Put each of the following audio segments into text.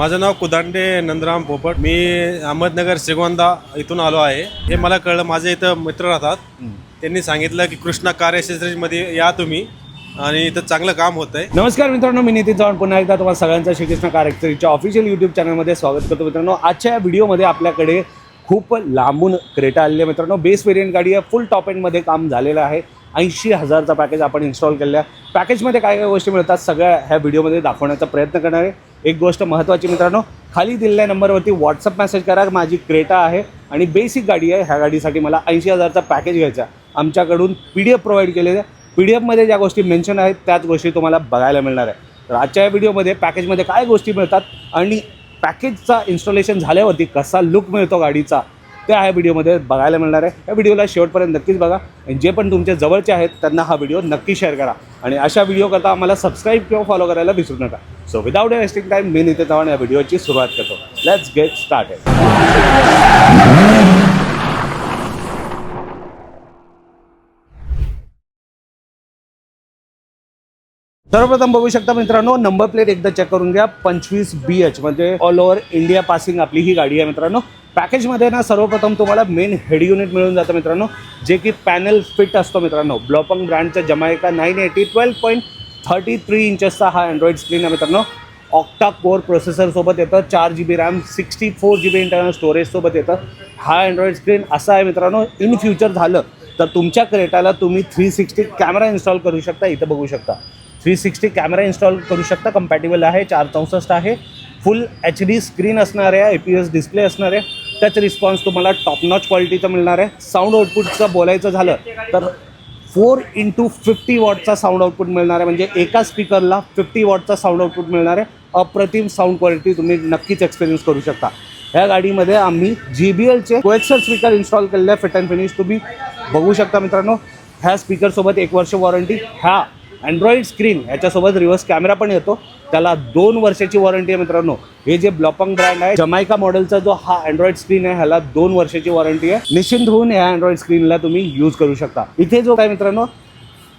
माझं नाव कुदांडे नंदराम पोपट. मी अहमदनगर श्रीगोंदा इथून आलो आहे. हे मला कळलं, माझे इथं मित्र राहतात. त्यांनी सांगितलं की कृष्णा कार ॲक्सेसरीजमध्ये या तुम्ही आणि इथं चांगलं काम होतं आहे. नमस्कार मित्रांनो, मी नितीन चव्हाण पुन्हा एकदा तुम्हाला सगळ्यांचं श्रीकृष्णा कार ॲक्सेसरीजच्या ऑफिशियल यूट्यूब चॅनलमध्ये स्वागत करतो. मित्रांनो, आजच्या या व्हिडिओमध्ये आपल्याकडे खूप लांबून क्रेटा आलेली आहे. मित्रांनो, बेस वेरियंट गाडी आहे. फुल टॉप एंडमध्ये काम झालेलं आहे. 80,000चा पॅकेज आपण इन्स्टॉल केलेला आहे. पॅकेजमध्ये काय काय गोष्टी मिळतात सगळ्या ह्या व्हिडिओमध्ये दाखवण्याचा प्रयत्न करणार आहे. एक गोष्ट महत्त्वाची मित्रांनो, खाली दिलेल्या नंबरवरती व्हॉट्सअप मेसेज करा. माझी क्रेटा आहे आणि बेसिक गाडी आहे. ह्या गाडीसाठी मला 80,000चा पॅकेज घ्यायचा. आमच्याकडून PDF प्रोव्हाइड केलेलं आहे. PDF ज्या गोष्टी मेन्शन आहेत त्याच गोष्टी तुम्हाला बघायला मिळणार आहे. तर आजच्या या व्हिडिओमध्ये पॅकेजमध्ये काय गोष्टी मिळतात आणि पॅकेजचा इन्स्टॉलेशन झाल्यावरती कसा लुक मिळतो गाडीचा, त्या ह्या व्हिडिओमध्ये बघायला मिळणार आहे. या व्हिडिओला शेवटपर्यंत नक्कीच बघा आणि जे पण तुमच्या जवळचे आहेत त्यांना हा व्हिडिओ नक्की शेअर करा आणि अशा व्हिडिओ करता आम्हाला सबस्क्राईब किंवा फॉलो करायला विसरू नका. सो विदाउट वेस्टिंग टाईम मी नितीन चव्हाण या व्हिडिओची सुरुवात करतो. Let's get started. सर्वप्रथम बघू शकता मित्रांनो, नंबर प्लेट एकदा चेक करून घ्या. 25BH म्हणजे ऑल ओव्हर इंडिया पासिंग आपली ही गाडी आहे. मित्रांनो, पॅकेजमध्ये ना सर्वप्रथम तुम्हाला मेन हेड युनिट मिळून जातं मित्रांनो, जे की पॅनल फिट असतो. मित्रांनो, ब्लॉपंग ब्रँडचा जमायका 980 12.33 इंचेसचा हा अँड्रॉइड स्क्रीन आहे. मित्रांनो, ऑक्टा कोर प्रोसेसरसोबत येतं. 4GB रॅम, 64GB इंटर्नल स्टोरेजसोबत येतं. हा अँड्रॉइड स्क्रीन असा आहे मित्रांनो, इन फ्युचर झालं तर तुमच्या क्रेटाला तुम्ही 360 कॅमेरा इन्स्टॉल करू शकता. इथं बघू शकता 360 कॅमेरा इन्स्टॉल करू शकता. कंपॅटेबल आहे. 464 आहे. फुल HD स्क्रीन असणार आहे. APS डिस्प्ले असणार आहे. टच रिस्पॉन्स तुम्हाला टॉप नॉच क्वालिटीचा मिळणार आहे. साऊंड आउटपुटचं बोलायचं झालं तर 4x50 वॉटचा साऊंड आउटपुट मिळणार आहे. म्हणजे एका स्पीकरला 50 वॉटचा साऊंड आउटपुट मिळणार आहे. अप्रतिम साऊंड क्वालिटी तुम्ही नक्कीच एक्सपिरियन्स करू शकता. ह्या गाडीमध्ये आम्ही JBLचे कोएक्सर स्पीकर इन्स्टॉल केलेले आहे. फिट अँड फिनिश तुम्ही बघू शकता मित्रांनो. ह्या स्पीकरसोबत 1 वर्ष वॉरंटी. ह्या अँड्रॉइड स्क्रीन ह्याच्यासोबत रिव्हर्स कॅमेरा पण येतो. त्याला 2 वर्षाची वॉरंटी आहे. मित्रांनो, हे जे ब्लॉपंग ब्रँड आहे जमायका मॉडेलचा जो हा अँड्रॉइड स्क्रीन आहे ह्याला 2 वर्षाची वॉरंटी आहे. निश्चिंत होऊन ह्या अँड्रॉइड स्क्रीनला तुम्ही यूज करू शकता. इथे जो काय मित्रांनो,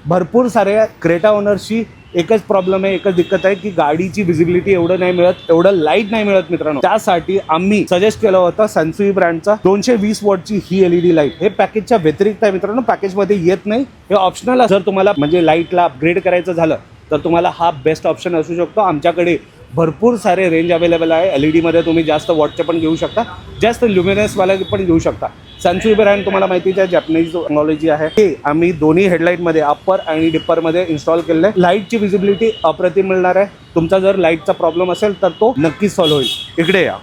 भरपूर साऱ्या क्रेटा ओनर्सची एकच प्रॉब्लेम आहे, एकच दिक्कत आहे की गाडीची विजिबिलिटी एवढं नाही मिळत, एवढं लाईट नाही मिळत. मित्रांनो, त्यासाठी आम्ही सजेस्ट केलं होतं सॅनसुई ब्रँडचा 220 वॉटची ही LED लाईट. हे पॅकेजच्या व्यतिरिक्त आहे मित्रांनो, पॅकेजमध्ये येत नाही. हे ऑप्शनल आहे. जर तुम्हाला म्हणजे लाईटला अपग्रेड करायचं झालं तर तुम्हाला हा बेस्ट ऑप्शन असू शकतो. आमच्याकडे भरपूर सारे रेंज अवेलेबल आहे. LED तुम्ही जास्त वॉटचे पण घेऊ शकता, जास्त ल्युमिनसवाले पण घेऊ शकता. सॅनसुई ब्रँड तुम्हाला माहितीच आहे, जॅपनीज टेक्नॉलॉजी आहे. हे आम्ही दोन्ही हेडलाईटमध्ये अप्पर आणि डिप्परमध्ये इन्स्टॉल केलेलं आहे. लाईटची विजिबिलिटी अप्रतिम मिळणार आहे. तुमचा जर लाईटचा प्रॉब्लेम असेल तर तो नक्कीच सॉल्व्ह होईल. इकडे या.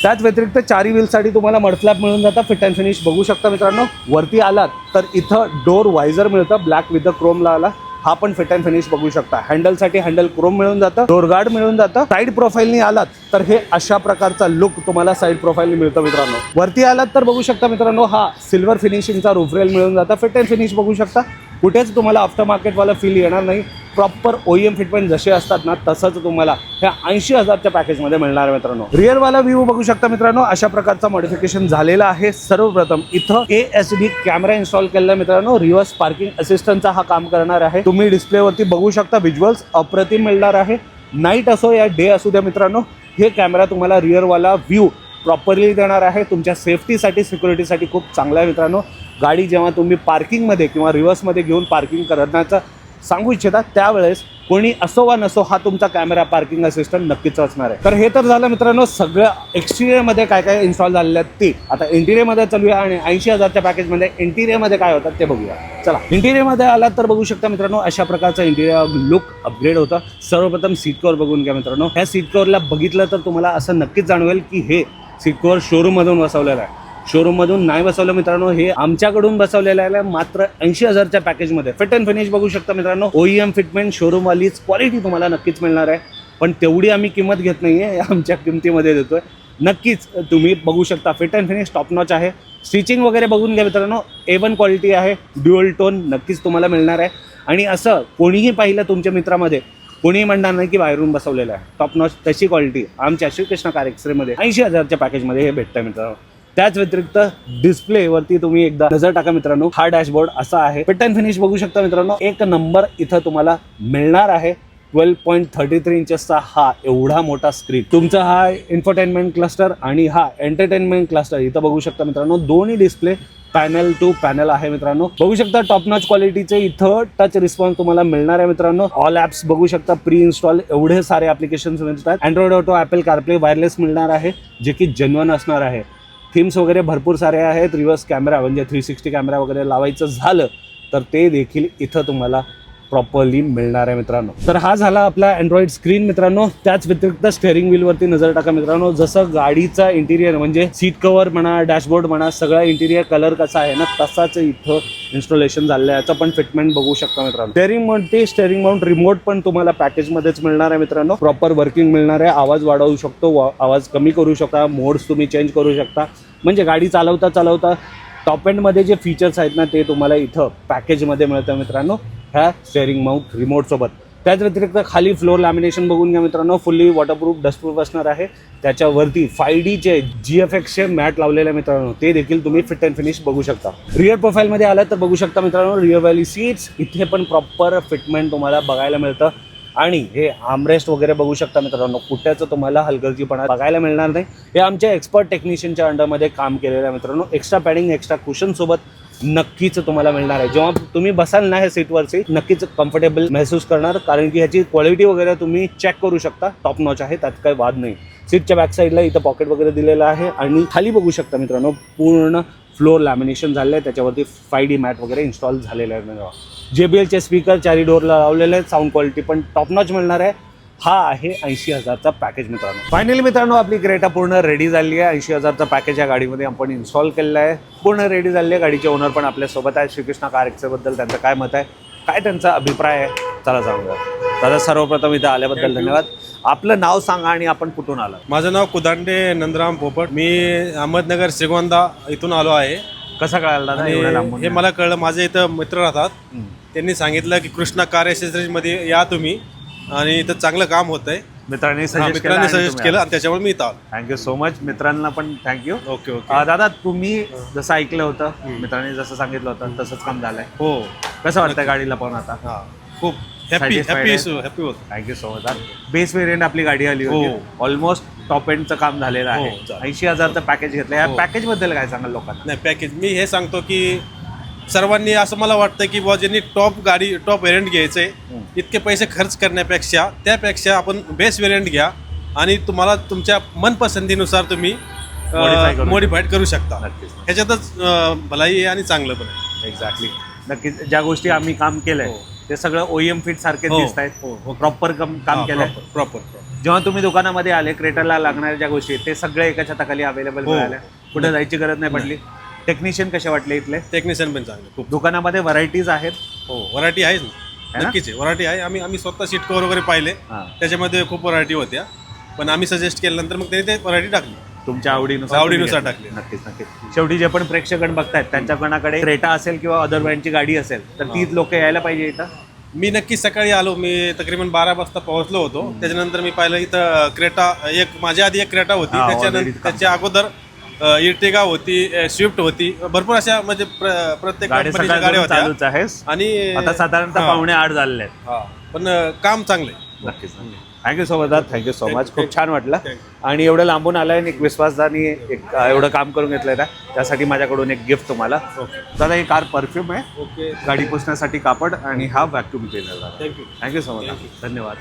त्याच व्यतिरिक्त 4 व्हीलसाठी तुम्हाला मडफ्लॅप मिळून जातं. फिट अँड फिनिश बघू शकता मित्रांनो. वरती आलात तर इथं डोर वायझर मिळतं, ब्लॅक विथ क्रोमला आला. हा पण फिट अँड फिनिश बघू शकता. हँडलसाठी हँडल क्रोम मिळून जातं. डोर गार्ड मिळून जातं. साईड प्रोफाईलनी आलात तर हे अशा प्रकारचा लुक तुम्हाला साईड प्रोफाईलनी मिळतं. मित्रांनो, वरती आलात तर बघू शकता मित्रांनो, हा सिल्वर फिनिशिंगचा रूफ रेल मिळून जातं. फिट अँड फिनिश बघू शकता. कुठेच तुम्हाला आफ्टर मार्केटवाला फील येणार नाही. प्रॉपर OEM फिटमेंट जसे असतात ना तसंच तुम्हाला ह्या 80,000च्या पॅकेजमध्ये मिळणार आहे. मित्रांनो, रिअरवाला व्ह्यू बघू शकता मित्रांनो. अशा प्रकारचा मॉडिफिकेशन झालेला आहे. सर्वप्रथम इथं ASD कॅमेरा इन्स्टॉल केलेला आहे. मित्रांनो, रिव्हर्स पार्किंग असिस्टंटचा हा काम करणार आहे. तुम्ही डिस्प्लेवरती बघू शकता. व्हिज्युअल्स अप्रतिम मिळणार आहे. नाईट असो या डे असू द्या मित्रांनो, हे कॅमेरा तुम्हाला रिअरवाला व्ह्यू प्रॉपरली देणार आहे. तुमच्या सेफ्टीसाठी, सिक्युरिटीसाठी खूप चांगला आहे. मित्रांनो, गाडी जेव्हा तुम्ही पार्किंगमध्ये किंवा रिव्हर्समध्ये घेऊन पार्किंग करण्याचं सांगू इच्छिता त्यावेळेस कोणी असो वा नसो हा तुमचा कॅमेरा पार्किंग असिस्टंट नक्कीच असणार आहे. तर हे तर झालं मित्रांनो सगळं एक्सटिरियरमध्ये काय काय इन्स्टॉल झालेलं आहे ते. आता इंटिरियरमध्ये चालूया आणि 80,000च्या पॅकेजमध्ये इंटिरियरमध्ये काय होतात ते बघूया. चला, इंटिरियरमध्ये आलात तर बघू शकता मित्रांनो, अशा प्रकारचं इंटिरियर लुक अपग्रेड होतं. सर्वप्रथम सीट कव्हर बघून घ्या मित्रांनो. ह्या सीट कव्हरला बघितलं तर तुम्हाला असं नक्कीच जाणवेल की हे सीट कव्हर शोरूममधून बसवलेलं आहे. शोरूममधून नाही बसवलं मित्रांनो, हे आमच्याकडून बसवलेलं आहे. मात्र 80,000च्या पॅकेजमध्ये फिट अँड फिनिश बघू शकता मित्रांनो. OEM फिटमेंट शोरूमवालीच क्वालिटी तुम्हाला नक्कीच मिळणार आहे. पण तेवढी आम्ही किंमत घेत नाही आहे, आमच्या किमतीमध्ये देतोय. नक्कीच तुम्ही बघू शकता. Fit and finish top notch आहे. स्टिचिंग वगैरे बघून घ्या मित्रांनो. A1 क्वालिटी आहे. ड्युअल टोन नक्कीच तुम्हाला मिळणार आहे. आणि असं कोणीही पाहिलं तुमच्या मित्रामध्ये कोणीही म्हणणार नाही की बाहेरून बसवलेलं आहे. टॉप नॉच तशी क्वालिटी आमच्या श्रीकृष्णा कार एक्सरेमध्ये 80,000च्या पॅकेजमध्ये हे भेटतं मित्रांनो. त्याच व्यतिरिक्त डिस्प्लेवरती तुम्ही एकदा नजर टाका मित्रांनो. हा डॅशबोर्ड असा आहे. फिट अँड फिनिश बघू शकता मित्रांनो. एक नंबर इथं तुम्हाला मिळणार आहे. 12.33 इंचेसचा हा एवढा मोठा स्क्रीन, तुमचा हा इन्फोटेनमेंट क्लस्टर आणि हा एंटरटेनमेंट क्लस्टर इथं बघू शकता मित्रांनो. दोन्ही डिस्प्ले पॅनल टू पॅनल आहे मित्रांनो. बघू शकता टॉप नॉच क्वालिटीचे इथं टच रिस्पॉन्स तुम्हाला मिळणार आहे मित्रांनो. ऑल ॲप्स बघू शकता प्री इन्स्टॉल एवढे सारे ॲप्लिकेशन्स मिळतात. Android auto, Apple CarPlay, wireless मिळणार आहे जे की जेन्युइन असणार आहे. थीम्स वगैरे भरपूर सारे आहेत. रिव्हर्स कॅमेरा म्हणजे 360 कॅमेरा वगैरे लावायचं झालं तर ते देखील इथं तुम्हाला प्रॉपरली मिळणार आहे मित्रांनो. तर हा झाला आपला अँड्रॉइड स्क्रीन मित्रांनो. त्याच व्यतिरिक्त स्टेअरिंग व्हीलवरती नजर टाका मित्रांनो. जसं गाडीचा इंटिरियर म्हणजे सीट कव्हर म्हणा, डॅशबोर्ड म्हणा, सगळा इंटिरियर कलर कसा आहे ना तसाच इथं इन्स्टॉलेशन झालं आहे. याचं पण फिटमेंट बघू शकता मित्रांनो. स्टेअरिंग माउंट रिमोट पण तुम्हाला पॅकेजमध्येच मिळणार आहे मित्रांनो. प्रॉपर वर्किंग मिळणार आहे. आवाज वाढवू शकतो, आवाज कमी करू शकता, मोड्स तुम्ही चेंज करू शकता. म्हणजे गाडी चालवता टॉप एंडमध्ये जे फीचर्स आहेत ना ते तुम्हाला इथं पॅकेजमध्ये मिळतं मित्रांनो ह्या स्टेअरिंग माउंट रिमोटसोबत. त्याच व्यतिरिक्त खाली फ्लोर लॅमिनेशन बघून घ्या मित्रांनो. फुल्ली वॉटरप्रूफ, डस्टप्रूफ असणार आहे. त्याच्यावरती 5Dचे GFXचे मॅट लावलेले मित्रांनो, ते देखील तुम्ही फिट अँड फिनिश बघू शकता. रिअर प्रोफाईलमध्ये आला तर बघू शकता मित्रांनो रिअर व्हॅली सीट्स, इथे पण प्रॉपर फिटमेंट तुम्हाला बघायला मिळतं. आणि हे आर्मरेस्ट वगैरे बघू शकता मित्रांनो, कुठल्याचं तुम्हाला हलगर्जीपणा बघायला मिळणार नाही. हे आमच्या एक्सपर्ट टेक्निशियनच्या अंडरमध्ये काम केलेलं आहे मित्रांनो. एक्स्ट्रा पॅडिंग, एक्स्ट्रा कुशन सोबत नक्कीच तुम्हाला मिळणार आहे. जेव्हा तुम्ही बसाल ना हे सीटवरची नक्कीच कम्फर्टेबल महसूस करणार, कारण की ह्याची क्वालिटी वगैरे तुम्ही चेक करू शकता. टॉप नॉच आहे, त्यात काही वाद नाही. सीटच्या बॅक साईडला इथं पॉकेट वगैरे दिलेलं आहे. आणि खाली बघू शकता मित्रांनो पूर्ण फ्लोर लॅमिनेशन झालं आहे. त्याच्यावरती 5D मॅट वगैरे इन्स्टॉल झालेलं आहे. JBLचे स्पीकर चारी डोरला लावलेले आहेत. साऊंड क्वालिटी पण टॉप नॉच मिळणार आहे. हा आहे 80,000चा पॅकेज मित्रांनो. फायनली मित्रांनो आपली क्रेटा पूर्ण रेडी झाली आहे. 80,000चा पॅकेज या गाडीमध्ये आपण इन्स्टॉल केलेलं आहे. पूर्ण रेडी झाली आहे. गाडीचे ओनर पण आपल्यासोबत आहे. श्रीकृष्णा कार एक्सबद्दल त्यांचं काय मत आहे, काय त्यांचा अभिप्राय आहे, चला सांगा. दादा सर्वप्रथम इथं आल्याबद्दल धन्यवाद. आपलं नाव सांगा आणि आपण कुठून आला. माझं नाव कुदांडे नंदराम पोपट. मी अहमदनगर श्रीगोंदा इथून आलो आहे. कसं कळालं दादा एवढ्या लांबून? हे मला कळलं, माझे इथं मित्र राहतात. त्यांनी सांगितलं की कृष्णा कार ॲक्सेसरीजमध्ये या तुम्ही, आणि इथं चांगलं काम होत आहे. मित्रांनी सजेस्ट केलं आणि त्याच्यामुळे मी इथं आलो. Thank you so much. मित्रांना पण थँक्यू. Okay okay. दादा तुम्ही जसं ऐकलं होतं, मित्रांनी जसं सांगितलं होतं तसंच काम झालंय. हो. कसं वाटतंय गाडीला पण आता? हां, खूप हॅपी होत. Thank you so much. Base variant आपली गाडी आली होती. ऑलमोस्ट टॉप एंडचं काम झालेलं आहे. 80,000चं पॅकेज घेतलं. या पॅकेज बद्दल काय सांगाल लोकांना? नाही, पॅकेज मी हे सांगतो की सर्वांनी असं मला वाटतं की बुवा ज्यांनी टॉप व्हेरियंट घ्यायचंय, इतके पैसे खर्च करण्यापेक्षा त्यापेक्षा आपण बेस व्हेरियंट घ्या आणि तुम्हाला तुमच्या मनपसंतीनुसार तुम्ही मॉडिफाईड करू शकता. ह्याच्यातच भलाई आहे आणि चांगलं पण आहे. एक्झॅक्टली. नक्कीच ज्या गोष्टी आम्ही काम केलंय ते सगळं OEM फिट सारखे दिसत आहेत. प्रॉपर काम केलंय. प्रॉपर. जेव्हा तुम्ही दुकानामध्ये आले, क्रेटाला लागणाऱ्या ज्या गोष्टी ते सगळे एका छताखाली अवेलेबल मिळाल्या. कुठे जायची गरज नाही पडली. टेक्निशियन कसे वाटले इथले? टेक्निशियन पण चांगले खूप. दुकानामध्ये व्हरायटीज आहेत. हो, व्हरायटी आहेच ना, नक्कीच आहे व्हरायटी आहे. आम्ही स्वतः सीट कव्हर वगैरे पाहिले, त्याच्यामध्ये खूप व्हरायटी होत्या. पण आम्ही सजेस्ट केल्यानंतर मग त्यांनी ते व्हरायटी टाकली, तुमच्या आवडीनुसार टाकली. नक्कीच. शेवटी जे पण प्रेक्षकगण बघतायत त्यांच्याकडे क्रेटा असेल किंवा अदर ब्रँडची गाडी असेल तर तीच लोक यायला पाहिजे इथं. मी नक्कीच सकाळी आलो. मी तक्रीबन 12 वाजता पोहोचलो होतो. त्याच्यानंतर मी पाहिलं इथं क्रेटा, माझ्या आधी एक क्रेटा होती, त्याच्यानंतर त्याच्या अगोदर इर्टिगा होती, स्विफ्ट होती, भरपूर अशा म्हणजे प्रत्येक कंपनीच्या गाड्या होत्या. आणि आता साधारणतः 7:45 झालेले आहेत. पण काम चांगलं आहे. नक्कीच. Thank you so much. Thank you so much. खूप छान वाटलं. आणि एवढं लांबून आलाय आणि एक विश्वासदानी एक एवढं काम करून घेतलंय ना, त्यासाठी माझ्याकडून एक गिफ्ट तुम्हाला. दादा ही कार परफ्यूम आहे. ओके. गाडी पुसण्यासाठी कापड आणि हा vacuum cleaner. Thank you. Thank you so much. धन्यवाद.